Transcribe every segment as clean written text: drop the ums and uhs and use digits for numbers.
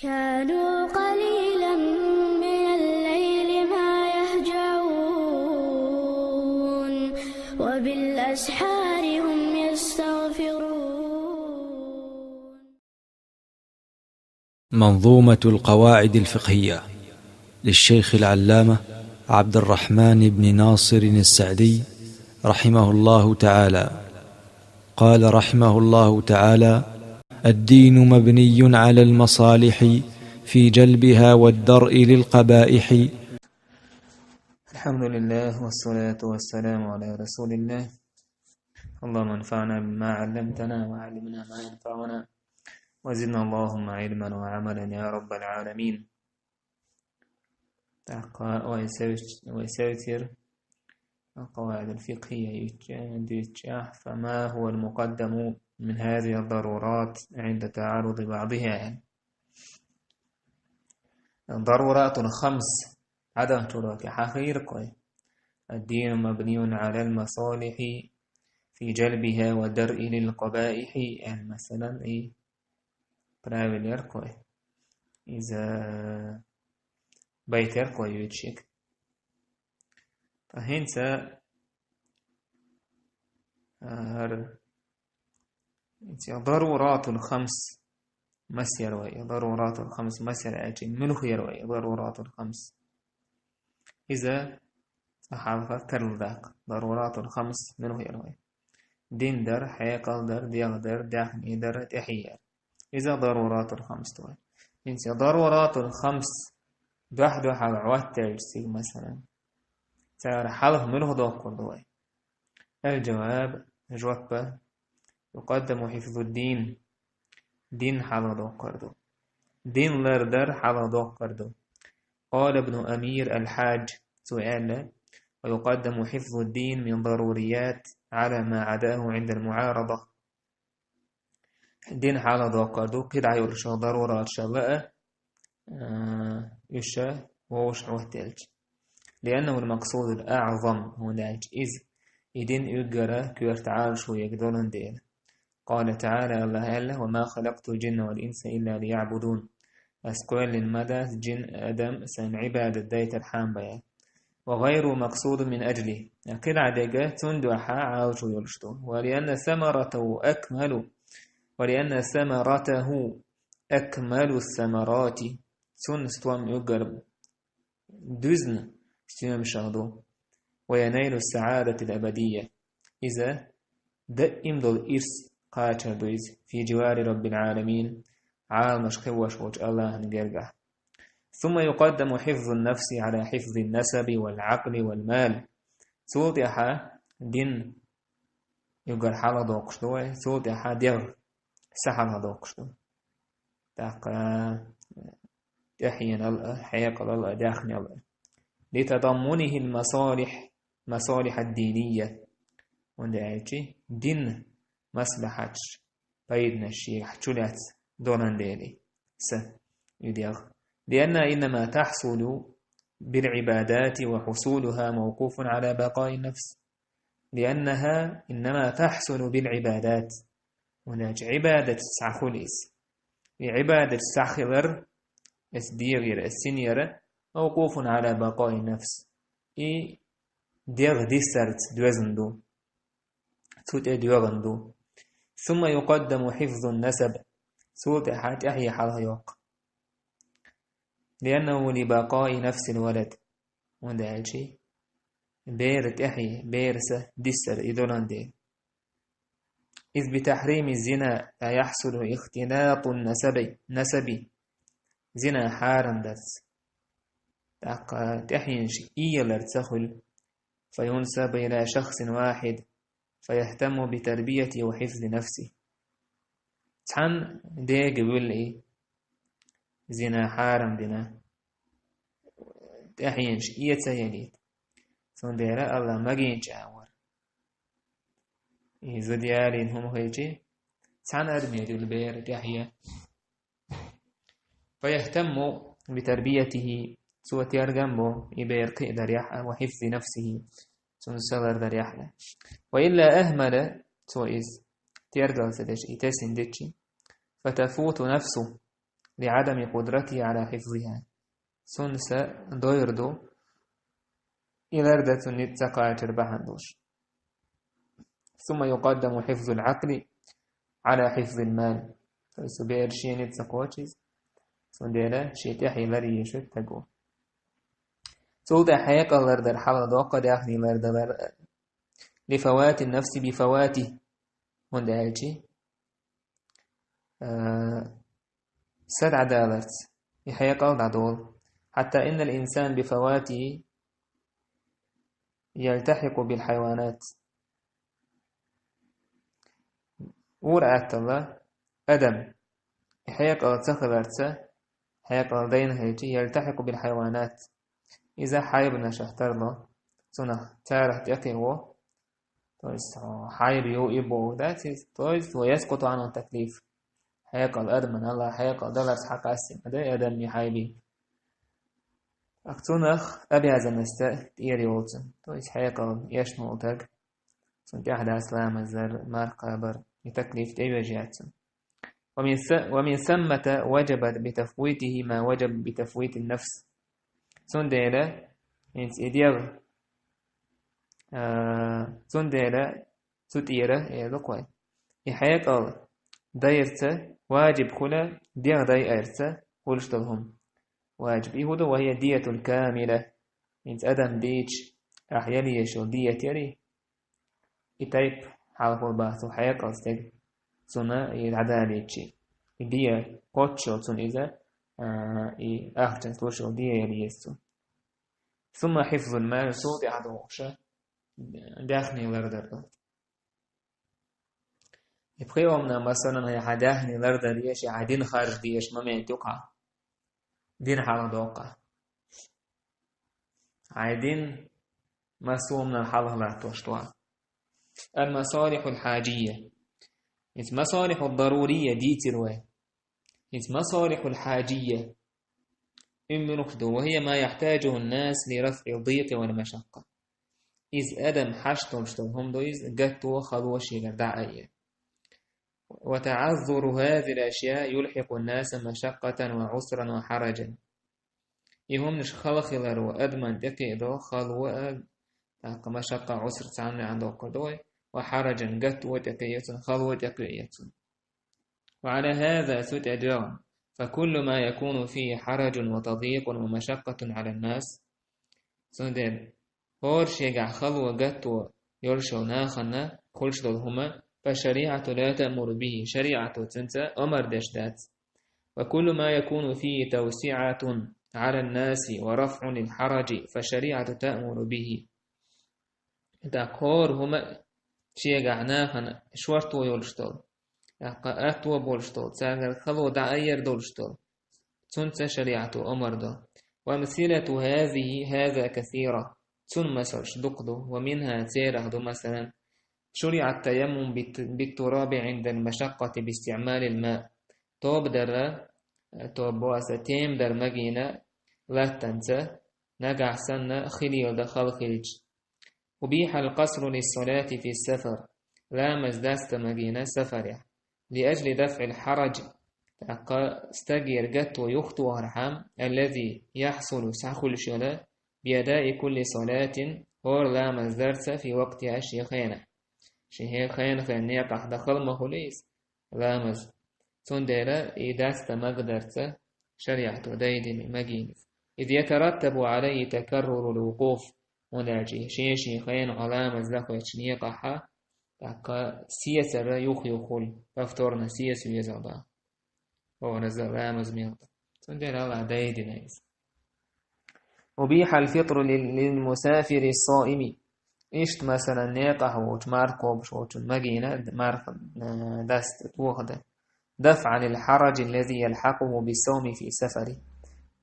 كانوا قليلا من الليل ما يهجعون وبالأسحار هم يستغفرون. منظومة القواعد الفقهية للشيخ العلامة عبد الرحمن بن ناصر السعدي رحمه الله تعالى. قال رحمه الله تعالى: الدين مبني على المصالح في جلبها والدرء للقبائح. الحمد لله والصلاة والسلام على رسول الله. اللهم انفعنا بما علمتنا وعلمنا ما ينفعنا وزدنا اللهم علما وعملا يا رب العالمين. ويسوتر القواعد الفقهية يتجاه فما هو المقدم من هذه الضرورات عند تعارض بعضها. الضرورات الخمس عدم تراك حقيقة. الدين مبني على المصالح في جلبها ودرء للقبائح. يعني مثلا براول يركوي إذا بيت يركوي يتشك فهنسا ضرورات الخمس مسير وهي ضرورات الخمس مسير أجل منه يروي ضرورات الخمس إذا أحاول ذاك ضرورات الخمس منه يروي دين در حيقل در ديغ در داخني در تحيير. إذا ضرورات الخمس توي إنسي ضرورات الخمس بحدو حال عوات تلسي مثلا سار حاله منه دوكر دوي. الجواب جواب يقدم حفظ الدين دين حال دوكر دو دين لردر حال دوكر دو. قال ابن أمير الحاج سؤال: ويقدم حفظ الدين من ضروريات على ما عداه عند المعارضة. دين حالة دوكردو قد يرشى ضرورات شلاء يشى ووشعه تلج لأنه المقصود الأعظم هناك إذ إذن يقرأ كيرتعال شو يقدرون دين. قال تعالى الله أله: وما خلقت الجن والإنس إلا ليعبدون. أسكوال للمدى جن أدم سن عبادة دايت الحام بيان وغير مقصود من أجله قد عدقة تندوحا عاوشو يلشتو ولأن ثمرته أكمل الثمرات سنستوام يقرب دزن استيام شغدو وينيل السعادة الأبدية إذا دائم دو الإرس قاتل دويز في جوار رب العالمين عالم شخوش وجه الله نقرقه. ثم يقدم حفظ النفس على حفظ النسب والعقل والمال. سوطيحا دين يقر حالا دوقشتوه سوطيحا ديغ سحل دوقشتو تاقا تحيين الله حياق الله داخل الله لتضمنه مصالح الدينية وندعيتي دين مصلحة بيدنا الشيء حجولات دونان ديلي يديغ لأن إنما تحصل بالعبادات وحصولها موقوف على بقاء النفس. لأنها إنما تحصل بالعبادات هناك عبادة السعخوليس عبادة السعخلر السديغير السنير موقوف على بقاء النفس ديغ ديسترت دوزندو توت دوغندو. ثم يقدم حفظ النسب سوت حات أحيي حالها يوق لأنه لبقاء نفس الولد وندعيشي بيرت أحيي بيرسة ديستر إذولان دي. إذ بتحريم الزنا لا يحصل اختلاط نسبي زنا حارم درس تحينش لرتسخل فينسب إلى شخص واحد فيهتم بتربيته وحفظ نفسه. تحن دي قبل زنا حارم دنا تحينش تسيليت ثم ديرا الله مجين جاور زديالين هم هيجي تحن أدمي دي البير تحيا فيهتم بتربيته سوى تيرجمبو يبير قيد رياح وحفظ نفسه سنسلر دريحنا. وإلا أهمل سوى إذ تيرجل سدش إتاسن ديتشي فتفوت نفسه لعدم قدرته على حفظها سنس دويردو إلردة نتسقى تربحندوش. ثم يقدم حفظ العقل على حفظ المال سبير شيء نتسقوشيز سنديلا شيء تحي لري يشوت تقو سولد حياك لردر حال دوقة داخني لردر لفوات النفس بفواته هون دالشي سد عدالت يحياك الدول حتى إن الإنسان بفواته يلتحق بالحيوانات ورأت الله أدم يحياك التخلرت حياك الدين هيجي يلتحق بالحيوانات إذا حايبنا شهتر له سنة تارح تقوى حايب يو إبو ويسقط عنه التكليف حياك الأدم من الله حياك الدلس حق أسم أدى أدم يحايبي أكتونخ أبي هذا النستاء إيري وولتن حياك يشنو تاج سنك أحد أسلام الزر مارقابر يتكليف تيوى جاتن ومن ثمة وجبت بتفويته ما وجب بتفويت النفس سنديلا إنس إدير سنديلا ستيرة يدقوي يحياك الله دايرته واجب خلا دير دايرته ولشتلهم واجب إيهودو وهي دية الكاملة إنس أدم ديش أحيالي يشو دية يري إتايب حالك الباث وحياك الله سنة يدعدالي تشي دية قوتشو سن إذا أخجن توشو دية يلي يستو ثم حفظ المال صوت عدوشة داخني لردر يبقي ومنا مثلا هي حداخني لردر يشي عدين خارج ديش ممين توقع دين حالا دوقع عدين مسومنا الحالة لا توشتوا المصالح الحاجية مصالح الضرورية دي تروي مصالح الحاجية وهي ما يحتاجه الناس لرفع الضيق والمشقة إذ أدم حشتم شتهم دويز قدوا خلوشي لدعاية وتعذر هذه الأشياء يلحق الناس مشقة وعسرا وحرجا يهم نش خلق لرو أدمن تقيدو خلوة مشقة عسر تعمل عند قدوي وحرجا قدوا تقية خلوة تقية وعلى هذا ستأجرون فكل ما يكون فيه حرج وتضييق ومشقة على الناس سندن هور شيء خلوة قدوا يرشو ناخنا خلش هما فالشريعة لا تأمر به شريعة تنسى أمر دشدات وكل ما يكون فيه توسعة على الناس ورفع للحرج فالشريعة تأمر به تقول هما شيء ناخنا شورتو يرشتو أتوا بولشتو تساعد خلو دعير دولشتو تنسى شريعة أمر ده ومثلة هذا كثيرة ثم مسرش دقدو ومنها تيره دو مثلا شرع التيمم بالتراب عند المشقة باستعمال الماء توب واسطيم در مجينة لا تنسى نقع سنة خليل دخل خلج وبيح القصر للصلاة في السفر لا مزدست مجينة سفر لأجل دفع الحرج استجير جت ويخطو أرحم الذي يحصل سحل شلا بأداء كل صلاة هور لا مزدرس في وقتها الشيخين شيخين خيني قح دخل مخليس لا مز تندر إداست مقدرت شريعة دايد مجينس إذ يترتب عليه تكرر الوقوف وناجي شيخين على مزدخل شنيقها سياسة يخل فافتورنا سياسة يزعبا ونزل رامز ميغدا تندر الله دايد نايز أبيح الفطر للمسافر الصائم إشت مثلا نيقح وتماركوب شوت المجينة مارك دست توخد دفع للحرج الذي يلحقه بالصوم في سفره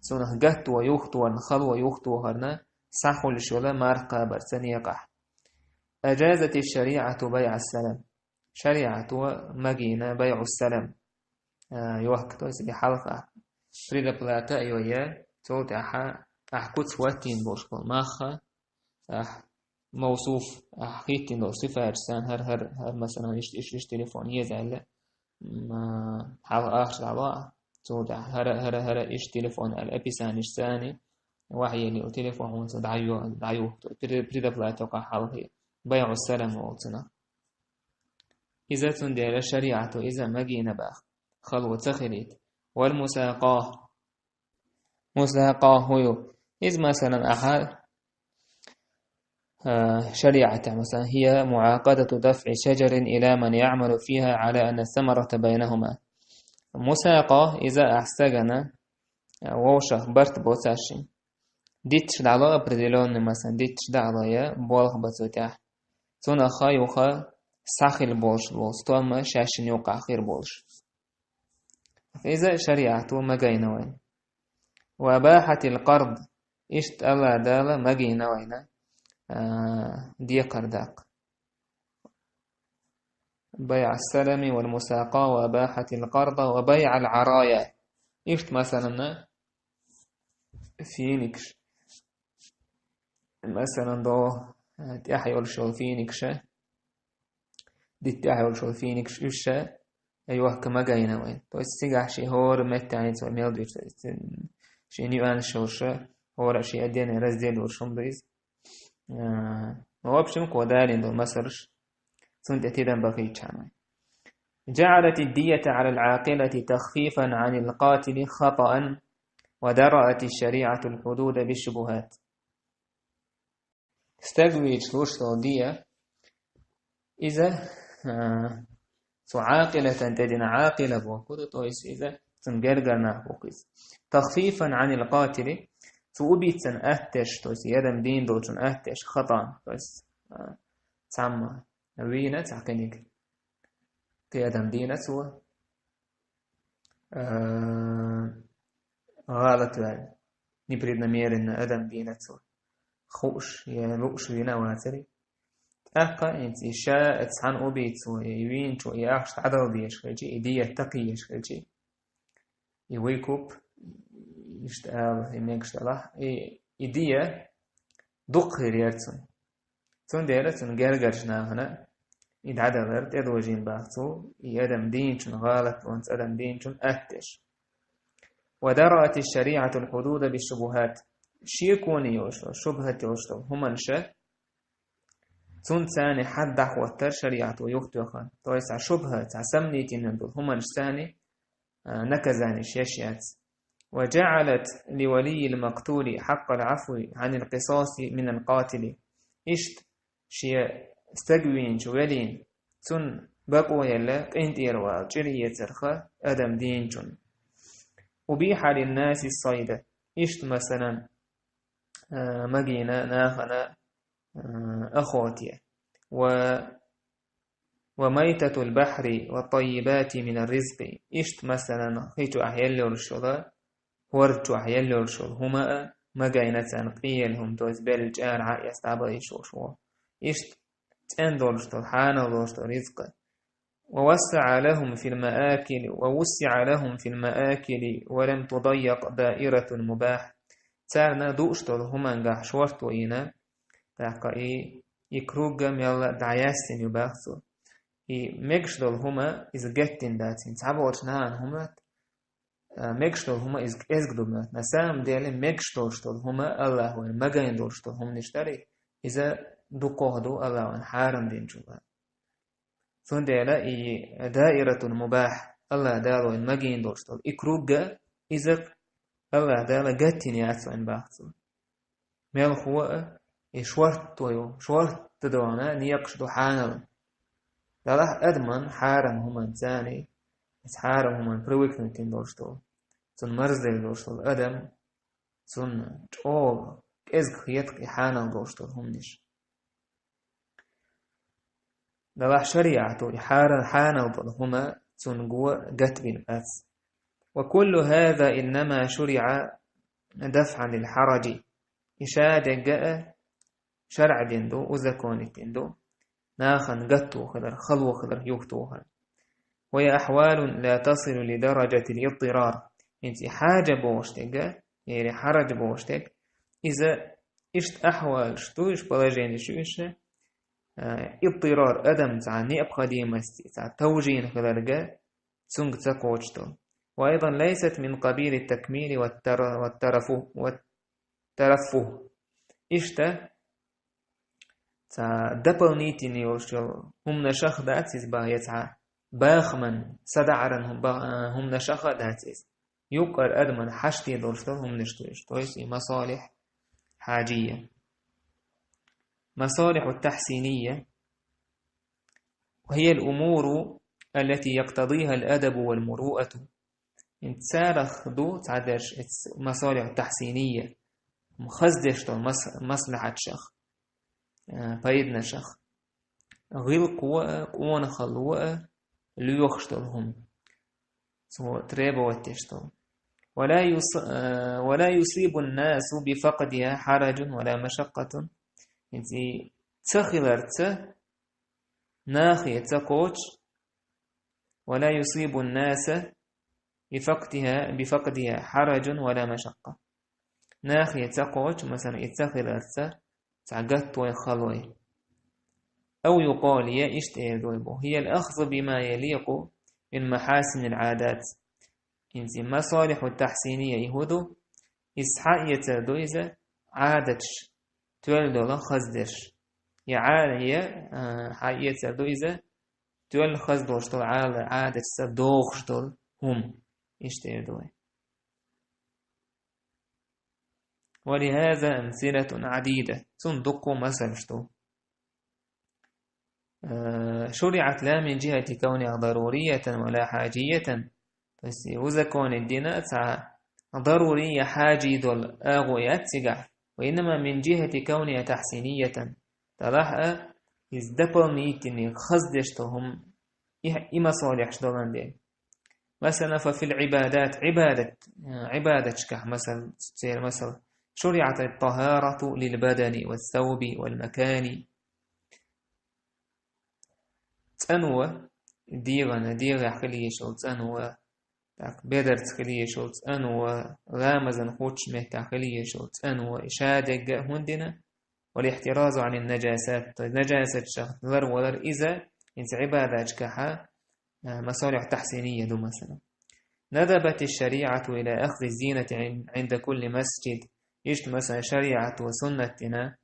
سنه قهت ويخت ونخل ويخت وهرنا صحو لشولا ماركا برسن يقح أجازت الشريعة بيع السلام شريعة مجينة بيع السلام يوحك توسي حلقة فريدة بلاتا أيويا توت أحكوت واتين بوشكو ماخا موصوف أحكيتين لو صفة أجسان هر مثلا إيش تليفون يزعل ما حال آخر عباء تودا هر إيش تليفون الأبيسان إيش ثاني وحي اللي تليفون دعيو بريدا فلا توقع حاله بيع السلام والتنا إذا تندير الشريعة إذا مجينا باخ خلوة تخليت والمساقاه مساقاه هو إذا مثلا أحد شريعة مثلا هي معاقدة دفع شجر إلى من يعمل فيها على أن الثمرة بينهما مساقاه إذا أحسجنا ووشه برت بوساشي ديتش دعلا أبردلون مثلا ديتش دعلا يا بولخ بتوتاح تونا خايوخا ساخل بولش بولش توما شاشن يوقع خير بولش إذا شريعته مجينا وين وأباحت القرض إشت الله دالا مجينا وين دي قرداق بيع السلم والمساقاة وأباحت القرض وبيع العرايا إشت مثلا فينيكش مثلا دو تأحيول شو فينيكش دي تأحيول شو فينيكش إشا أيوه كما جاينا وين تو استيقع شي هور متعني تو ميلدوش شي نيوان شوشة هور شي أدين رزدين ورشم بيز وابشم قودالين دو مسرش سنت اتيدا بقي تشانوي جعلت الدية على العاقلة تخفيفا عن القاتل خطأ ودرأت الشريعة الحدود بالشبهات استقوي شلوش دية إذا عاقلة تدين عاقلة بوكود تويس إذا تنقرقرنا بوكيس تخفيفا عن القاتل توبيت سن أهتش تويس يدم دين دوتن أهتش خطأ تويس تعمى وينة تعقنيك يدم دينة سوى غالط يعني نبرد نمير إن أدم دينة سوى خوش يلوش وينا واتري أقا إنت إشاء تسعن أوبيت ويوين شو يأخش عدل ديش خلجي إدية تقيش خلجي يويكوب يشتغل يميكش الله إدية دق ريارتسون تون ديرتون جرجرشنا هنا إدعادة غيرت إدوجين باختو يدم دينشون غالط وانت أدم دينشون أهتش ودرأت الشريعة الحدود بالشبهات شيكوني يوشو شبهة يوشو هما نشا تون ثاني حد دعوة تر شريعته يختوخا تويسع شبهة عسمني تنندل هما نشتاني نكزاني شيشيات وجعلت لولي المقتول حق العفو عن القصاص من القاتل إشت شيء استقوين شوالين تون بقوا يلا قنت يروا جرية ترخى أدم دينجون أبيح للناس الصيدة إشت مثلا مجينا ناخنا أخواتي وميتة البحر والطيبات من الرزق إشت مثلا خيتو أحيال ورشوضا ورتو أحيال ورشوض هما مجينا تنقيلهم توز بالجارع يستعبا يشوشوا إشت تندولشتو حانا ولوشتو رزق ووسع لهم في المآكل ولم تضيق دائرة المباح تارنا دوشتو هما نجح شورتو إينا تاقا يكروغم يلا دعياستين يباخسو ميكشدول هما إز جتين داتين تعبوش نان هما ميكشدول هما إز إزغدومات نسام ديالي ميكشدولشتول هما الله وين مجاين دولشتول هم نشتري إذا دقوهدو الله وين حارم دين جوبا ثون ديالا دائرة المباح الله دالو وين مجاين دولشتول إكروغا إذا الله دالا جتين ياتسو إن باخسو ميل هو شورت تدوانا نيقشدو حانل دالح أدمن حارم هما تاني حارم هما برويكنتين دولشتول تون مرزل دولشتول أدم تون جوغ إزق يتقي حانل دولشتول همنش دالح شريعتو حانل دول هما تون قوة قتبين بس وكل هذا إنما شرع دفعا للحرج إشادة جاء شرع ديندو وزكون ديندو ناخن قتو خلر خلو خلر يوختوها وهي أحوال لا تصل لدرجة الاضطرار انت حاجة بوشتك يعني حرج بوشتك إذا إشت أحوال شتوش بلاجين شوش اضطرار أدم تعني أبقى ديمستي توجين خلرقا تسنق تقوشتو وأيضا ليست من قبيل التكميل والترفه إشتا تا дополнительный ورشل هم نشخ داتيز با يتعا باخمن سدعرن هم نشخ داتيز يقر أدمن حشتي دورشل هم نشتوش تويس مصالح حاجية. مصالح التحسينية وهي الأمور التي يقتضيها الأدب والمروءة. انت سارخ دو تعدش مصالح التحسينية مخزدش تو مصلحة شخ بايدنا شخ غير قوة خلوة ليوخشتلهم سو تريبا واتشتل ولا يصيب الناس بفقدها حرج ولا مشقة. انت تخلرت ناخية تقوش ولا يصيب الناس بفقدها حرج ولا مشقة. ناخية تقوش مثلا اتخلرت تعقدت ويخلوي أو يقال يا اشتهدويبو هي الأخذ بما يليق من محاسن العادات. انت مصالح التحسينية يهودو إسحاء يتدويزة عادتش تولدو خزدش يعالية حقيقة يتدويزة تول خزدوش تول عادتش دوخش تول هم اشتهدوي. ولهذا أمثلة عديدة صندوق مثلشتو شرعت لا من جهة كونها ضرورية ولا حاجية بس إذا كون الدين ضرورية حاجي دول أغويات سجع وإنما من جهة كونها تحسينية تلاح إزدبل نيتني خزدشتهم إما صالح شدولان دين. مثلا ففي العبادات عبادة شكح مثلا شرعت الطهارة للبدن والثوب والمكان. تنوى ديغة خليه شو تنوى بدرت خليه شو تنوى غامزا خوش مهتا خليه شو تنوى إشادق هندنا والاحتراز عن النجاسات. نجاسة شخص ذر وذر إذا انت عبادة كحا مصالح تحسينية دو مثلا. ندبت الشريعة إلى أخذ الزينة عند كل مسجد. إيش مثلا شريعة وسنتنا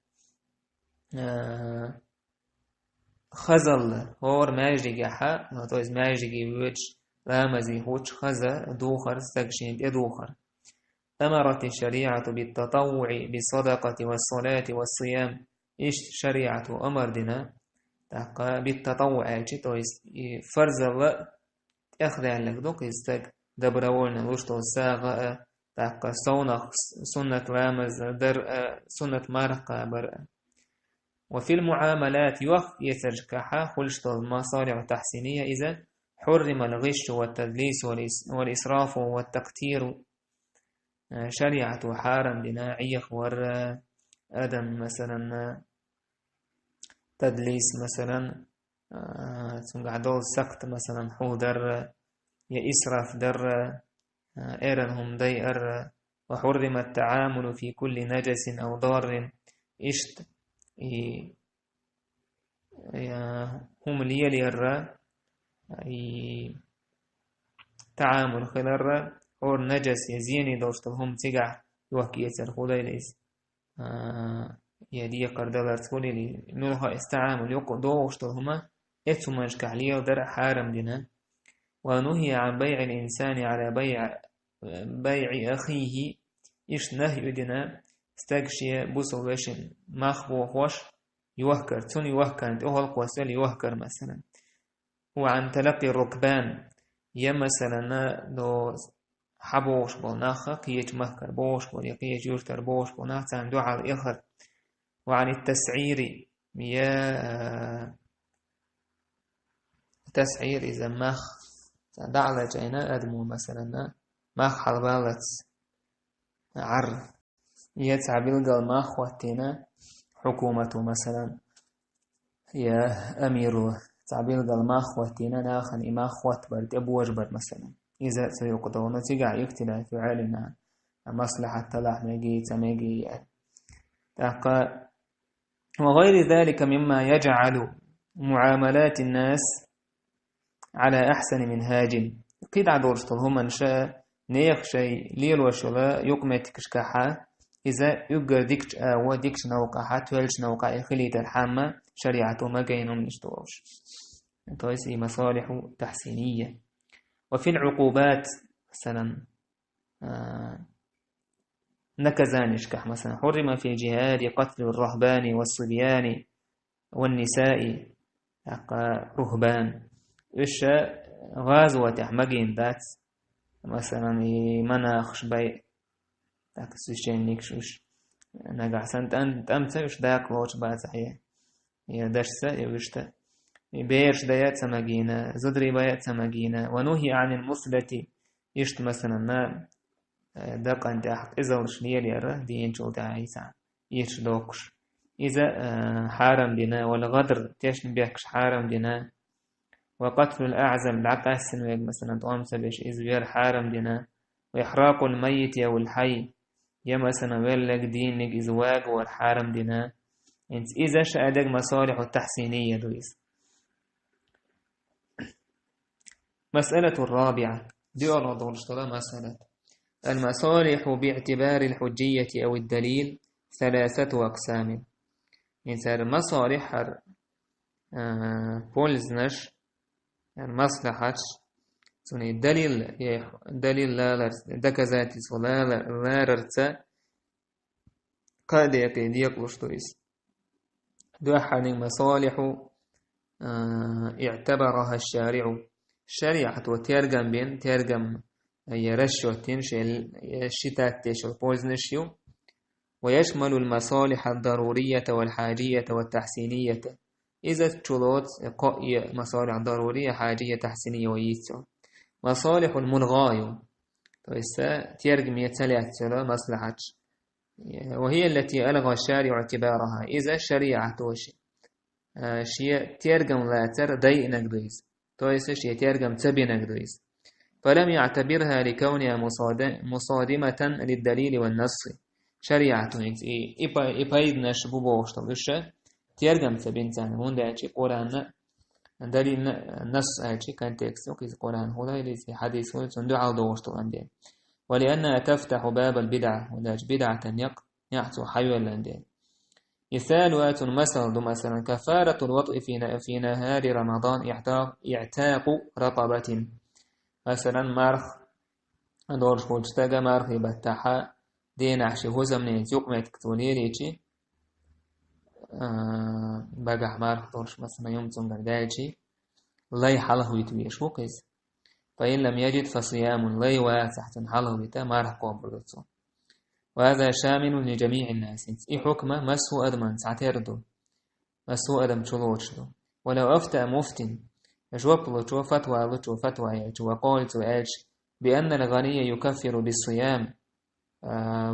خزل هور ماجري جحا نطوز ماجري ويتش رامزي هوتش خزا دوخر استقشين دوخر. أمرت الشريعة بالتطوع بالصدقة والصلاة والصيام. إيش شريعة أمر دنا بالتطوع تويس فرز الله أخذ لك دوك يستق دبرولنا وشتو ساغة تاق سنة رامز در سنة مرقة برأ. وفي المعاملات يتركها خلشت المصالح التحسينية إذا حرم الغش والتدليس والإسراف والتقتير. شريعة حارم دناعي خور أدم مثلا تدليس مثلا تنقعدو سقط مثلا حودر يا إسراف در إيرنهم دير. وحرم التعامل في كل نجس أو ضار. إشت هم ليلي الرا تعامل خلال اور نجس يزيني دوشتهم تقع يوكي يتر خلاليس يدي قردالر تقولي نلها استعامل يوكو دوشتهما اتهم اشكح ليه در حارم دنا. ونهي عن بيع الإنسان على بيع أخيه. إيش نهي دنا استقشي بوصل وشن مخبو خوش يوهكر تون يوهكر انت أهل قواسل يوهكر مثلا. وعن تلقي الركبان يا مثلا دو حبوش بوناخا كيج مهكر بوش بول يقيج يرتر بوش بوناخ تان دعا الإخر. وعن التسعير يا تسعير إذا مخ دعلا جينا أدمو مثلا مخ حلبالت عر يتعبيل قال مخ واتينا حكومته مثلا يا أميرو تعبيل قال مخ واتينا ناخن إماخ واتبرد أبو وجبر مثلا. إذا سيقضون تقع يقتل في علنا مصلحة تلاح ميجي تميجي. وغير ذلك مما يجعل معاملات الناس على أحسن منهاج. قيد دورشتل هما نشا نيخ شيء ليل وشلا يقمتكش كحا إذا يقر ديكش وديكش نوقعها تولش نوقع خليت الحامة شريعته ما جينهم نشتوش تويسي مصالح تحسينية. وفي العقوبات مثلا نكزانش كح مثلا حرم في الجهاد قتل الرهبان والصبيان والنساء رهبان إيش غازوة مجين ذات مثلا مناخش بي ذاك السوشين نيكشوش نجع سنت أنت أمسش داك لوش بعد صحيح هي دشسة يوشته بيرش ديات سمجينة زدري بيات سمجينة. ونهي عن المثلة يشت مثلا ما دق أنت أحق إذا ورشلية ليرة دين شو تعيسا يش دوكش إذا حارم بنا والغدر تيش نبيكش حارم بنا. وقتل الأعزل العقاس سنويق مثلا تقومس بيش إزوير حارم بنا. وإحراق الميت يا والحي يا مثلا ويلك دينك إزواج والحارم بنا. انت إذا شأدك مصالح التحسينية دويس. مسألة الرابعة دي أولا دولشتلا مسألة المصالح باعتبار الحجية أو الدليل 3 أقسام. إنسان المصالح بولزنش يعني مصلحتش سوني دليل لا دكزاتي ولا لا ررتا قد يقيديك لشتويس دو أحد مصالح اعتبرها الشارع الشريعة وترجم بين ترجم يرشو تنشل الشتات تشل بوزنشيو. ويشمل المصالح الضرورية والحاجية والتحسينية. إذا تشلوت مصالح ضرورية حاجية تحسينية ويسو. مصالح الملغاية ترجم يتسلع مصلحة وهي التي ألغى الشارع اعتبارها. إذا الشريعة توشي شيء ترجم لا تر دي نقديس شيء ترجم تبي نقديس فلم يعتبرها لكونها مصادمة للدليل والنص. شريعة إبايد نشبو بوشتلش ترجم تبين تان هون ده شيء قرآن دليل النص شيء كان تكست وكيس قرآن هو ده اللي حديث هو صندوق على دوشتل عندين. ولأنها تفتح باب البدعة ولاج بدعة يحصو حيوان لندين. مثالات مثلا كفارة الوطء في نهار رمضان اعتاق رقبة مثلا مارخ دورش بولشتاقة مارخ يبتاحا دين عشي هوزا من يزيق ما يتكتولي ليشي بقى مارخ دورش مثلا يوم تنقر دايشي لا حاله يتويش وكيز. فإن لم يجد فصيام لا واسحة حاله يتا مارخ قوم بردتو. وهذا شامل لجميع الناس. إي حكمة مسهو أدمن سعتيردو مسهو أدم شلوشلو. ولو أفتى مفتن أجوبلو فتوى وقالت وآج بأن الغني يكفر بالصيام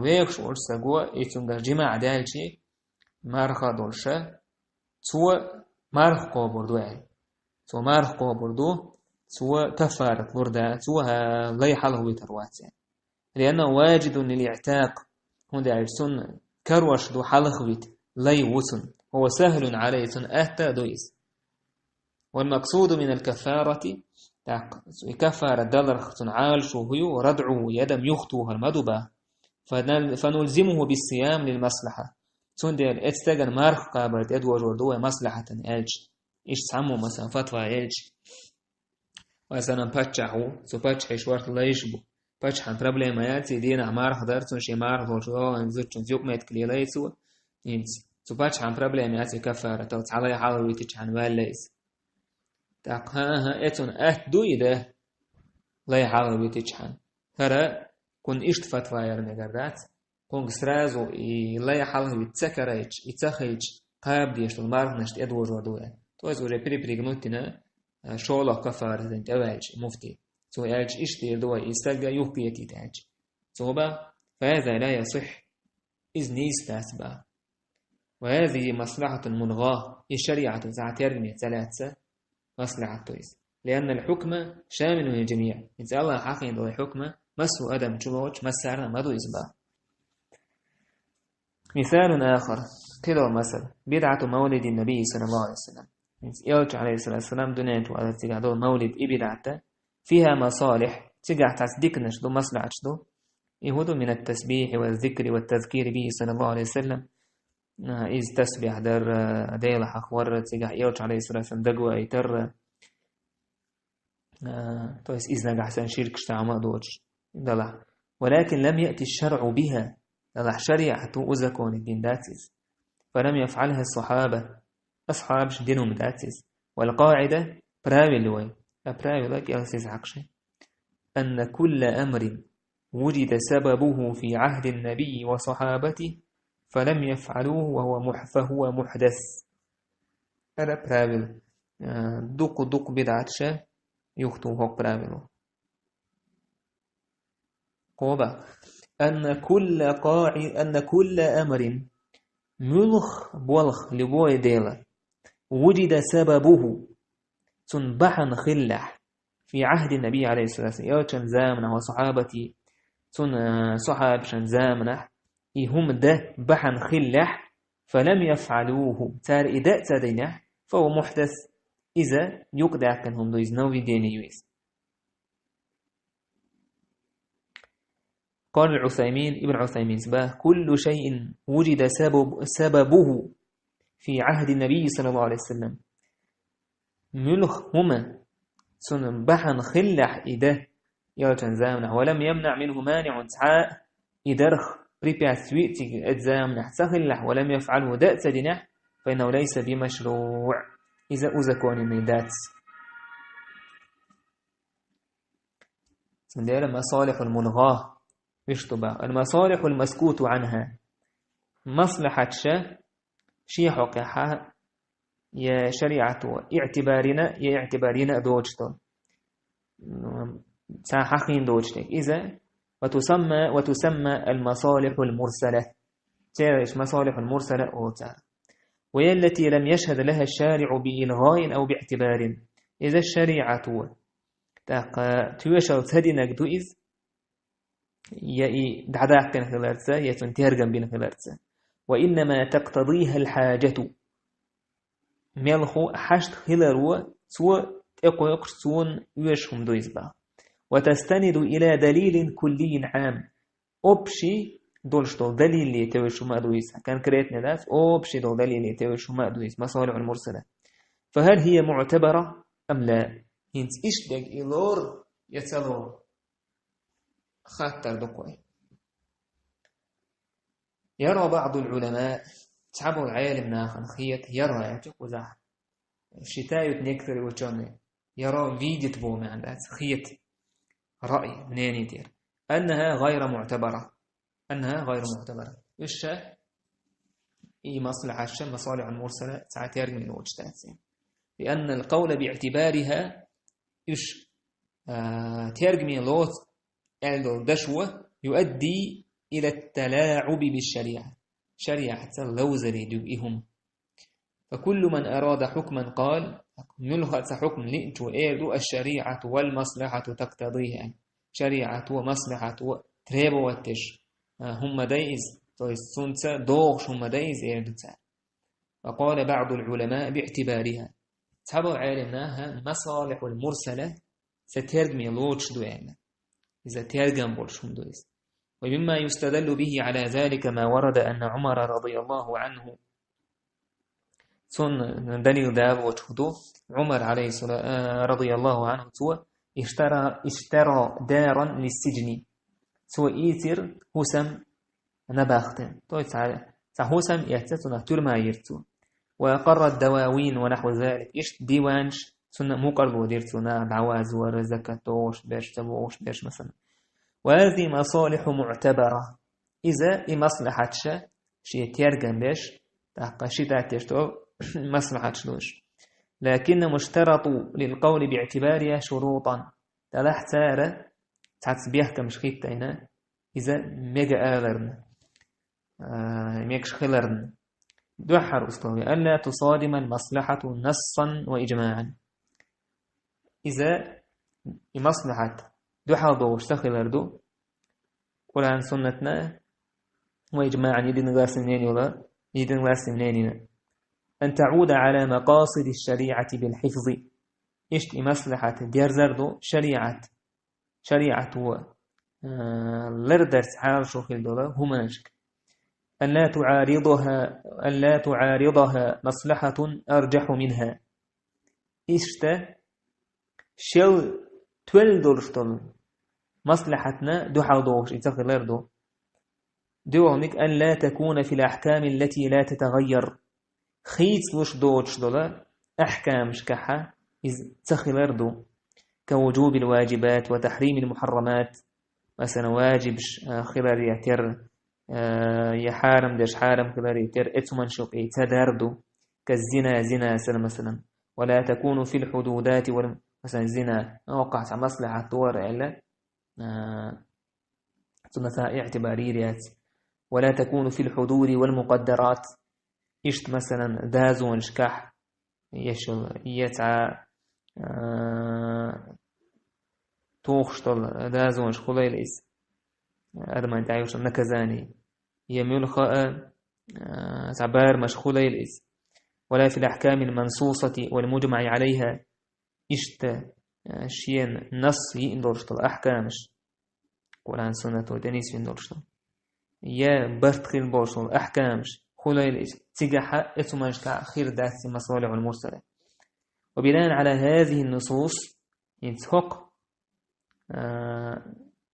ويكش أرسقوا إتنغر جماع دالشي مارخ دولشا تو مارخ قوبردو تو مارخ قوبردو تو كفارة لردا تو لا حاله يترواتي لأنه واجد للإعتاق هنا السن كروش دو حلخويت لي وسن هو سهل عليه أهتا دويس. والمقصود من الكفارة كفارة دلرخ عالش وهو ردعه يدم يخطوها المدبة فنلزمه بالصيام للمصلحة. تندر اتستغن مارخ قابرت ادوار وردوه مصلحة الج إيش تسمو مثلا فتوى الج مثلا باتشعو سو باتشع شوارت لا يشبو باتشعن проблема ياتي دينا مارخ دارتون شي مارخ وشو انزوتشن زيوك ميت كليليسو ينس سو باتشعن проблема ياتي كفارة تو تعالى حاول ويتشعن والليس تاقها اتون دوي ده لا يحاول ويتشعن ترى كون إيش فتوى يرنقردات كون سرازو لا يحاول ويتسكريج يتسخيج قاب ديش المارخ نشت ادوار ودوه توز وري بريغنوتنا شولا كفارة زنت أواج مفتي سو أواج إشتير دوا يستلقى يوكيتي تاج صوبا فهذا لا يصح إذ نيستاسبا. وهذه مصلحة منغاة الشريعة تعترمي 3 مصلحة تويس لأن الحكم شامل للجميع. إذا الله حقين دوا حكمة مسو أدم جلوج مسارنا مدو إزبا. مثال آخر كده مثل بدعة مولد النبي صلى الله عليه وسلم يلج عليه الصلاة والسلام دونيت وأذتك هذول مولد إبدعته فيها مصالح تقع تصديقنش دو مصلحة دو يهودو من التسبيح والذكر والتذكير به صلى الله عليه وسلم إذ تسبح در ديل حخور تقع يوش عليه الصلاة والسلام دقوا أيتر تو إذ نجح سن شرك شتعما دوش دلح ولكن لم يأتي الشرع بها دلح شريعة أزكون الدين داتيز فلم يفعلها الصحابة أصحاب دينهم داتيز والقاعدة براوي لك يلسيز عقشي أن كل أمر وجد سببه في عهد النبي وصحابته فلم يفعلوه فهو محدث هذا براوي دق بدعتش يختو هو براوي قوبا أن كل أمر ملخ بولخ لبوي ديلا وجد سببه تنبحن خلح في عهد النبي عليه الصلاة والسلام يوشن زامنه وصحابتي صحاب شن زامنه هم ده بحن خلح فلم يفعلوه تار إداء تدينه فهو محدث إذا يقدع كانهم دويز نوي ديني يويز قال ابن عثيمين كل شيء وجد سببه في عهد النبي صلى الله عليه وسلم ملخ هما بحن خلح إده يوشن زامنه ولم يمنع منه مانع تعاء إدرخ بريبيات سويتي أجزامنه تخلح ولم يفعله دأت دينه فإنه ليس بمشروع إذا أزكون الندات سندير المصالح الملغاة يشطبها المصالح المسكوت عنها مصلحة شي حقها يا شريعة اعتبارنا دوجتون ساحقين دوجتك إذا وتسمى المصالح المرسلة تعرف مصالح المرسلة وهي التي لم يشهد لها الشارع بإلغاء أو باعتبار إذا الشريعة توشل تهدينك دوئذ يأي دعداك بين خلالتها يتنتهرغم بين خلالتها وإنما تقتضيها الحاجة ملخو حشت خلالوا سوى اقوى سون يشهم دوئذ با وتستند إلى دليل كلي عام أبشي دولشتو دليل اللي يتوشو ما دويس كان كريتنا ذات أبشي دول دليل اللي يتوشو ما دويس مصالح المرسلة فهل هي معتبرة أم لا هنت إشتاق إلور يتلو خاطر دقوي يرى بعض العلماء تعبوا العالم ناخن خيط يرى يعتق وزاح شتايت نكثر وشوني يرى فيديت بو ما عندها خيط رأي منين يدير أنها غير معتبرة إيش إي مصلحة مصالح المرسلة ساعات يرمي من وجهات لأن القول باعتبارها إيش ترجمي لوت دشوة يؤدي إلى التلاعب بالشريعة شريعة لوزري دوئهم فكل من أراد حكما قال ملغة حكم لئتو إيدو الشريعة والمصلحة تقتضيها شريعة ومصلحة تريبو واتش هم دايز سنسا دوغش هم دايز إيدوتا وقال بعض العلماء باعتبارها تحبوا علمناها مصالح المرسلة سترجمي لوتش دوئنا إذا ترجم بولشهم دوئز ومما يستدل به على ذلك ما ورد أن عمر رضي الله عنه سن دليل داب وتخدو عمر عليه الصلاة رضي الله عنه سوى اشترى دارا للسجن سوى إيثر هسم نباختن هسم يهتسنا ترما يرتو وقر الدواوين ونحو ذلك ديوانش سنة مقرد وديرتنا العواز ورزكتوش بيش تبوش بيش مثلا وهذه مصالح معتبرة إذا مصلحة شيء تيرجم بيش تحقشي تاتيشتو مصلحة شلوش لكن مشترط للقول باعتبارها شروطا تلاح سارة تسبيح كمشخيط تينا إذا ميجا آذرن ميكش خلرن دوحر أسلوبي ألا تصادم المصلحة نصا وإجماعا إذا مصلحة دوحر دوش تخلردو قل عن سنتنا وإجماعا يدين غاس منين ولا يدين غاس منين أن تعود على مقاصد الشريعة بالحفظ إشت مصلحة ديار زردو شريعة هو لردرس حال شوخيل دولا هما نشك أن لا تعارضها مصلحة أرجح منها إشتا شل تول دورشتل مصلحتنا دو حوضوش إتاقي لردو دونك أن لا تكون في الأحكام التي لا تتغير خيط وش دوش دولا أحكام شكحة إذ تخلردو كوجوب الواجبات وتحريم المحرمات مثلا واجب خلال يتر يحارم دش حارم خلال يتر اتمن شقي تدردو كالزنا زنا مثلا ولا تكون في الحدودات مثلا الزنا وقعت مصلحة طور إلا ثلاثاء اعتباريات ولا تكون في الحدود والمقدرات إشت مثلا دازو ونشكح يشل يتعى توخشتل دازو ونشخلي الإس هذا ما يتعيوش نكزاني يميل خاء تعبار مشخلي الإس ولا في الأحكام المنصوصة والمجمع عليها إشت شين نصي اندورشتل أحكامش قرآن سنة ودنيس في اندورشتل يا برتخيل بورشتل أحكامش خلي الإس تجحة اتمنشكع خير داسي مصالح المرسلة وبناء على هذه النصوص ينتهق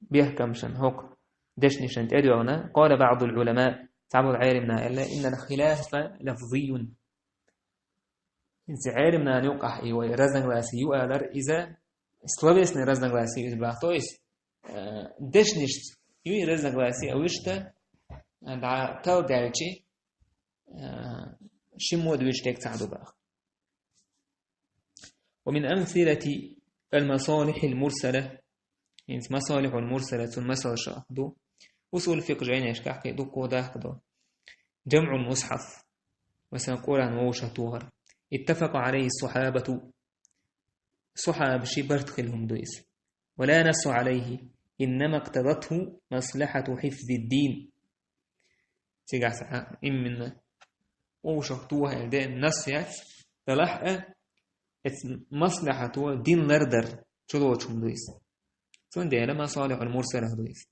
بيحكمشن هق دشنشن تدعونا قال بعض العلماء تعبوا العالمنا إلا إن الخلاف لفظي إنت عالمنا نوقع إيوه رزن غلاسي يؤالر إذا سلوبيسني رزن غلاسي إذا بعطويس دشنشت يوي رزن غلاسي أوشتا دعا تاو داريشي شمود ويشتك تعدو باخ ومن أمثلة المصالح المرسلة يعني مصالح المرسلة مثل شاهدو وصول الفقه جاين يشكح كي دو قوداك دو جمع المصحف مثلا قرآن ووشة توغر اتفق عليه الصحابة صحاب شبرت خلهم دويس ولا نص عليه إنما اقتضته مصلحة حفظ الدين تيجع ساعة إمنا ووشة توها إلداء النص يعني تلحق مصلحة دين لردر شلوشهم دويس ثم دي لما صالح المرسلة دويس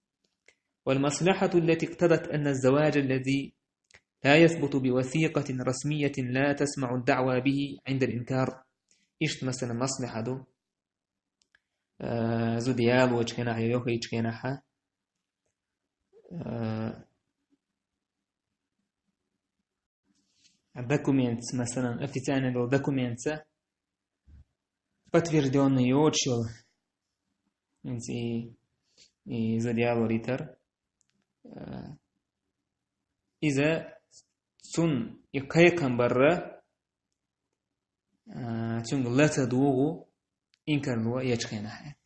والمصلحة التي اقتضت أن الزواج الذي لا يثبت بوثيقة رسمية لا تسمع الدعوى به عند الإنكار إيش مثلا مصلحة دو زو ديال وجهنا يوخي يجهنا حا دوكومنت مثلا افتتان دو دوكومنت подтвержденный отчет из идеала ритер إذا تون يقيقن برا تون لا تدوغو إنكر هو يجخينها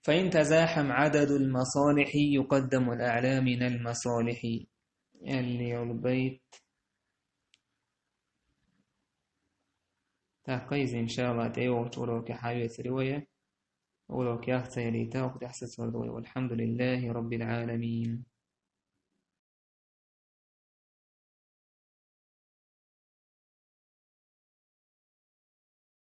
فإن تزاحم عدد المصالح يقدم الأعلى من المصالح اللي البيت تقيز إن شاء الله تيوغ ولو كحاجة رواية ولو كياخت سيريتا وقت أحسس والحمد لله رب العالمين.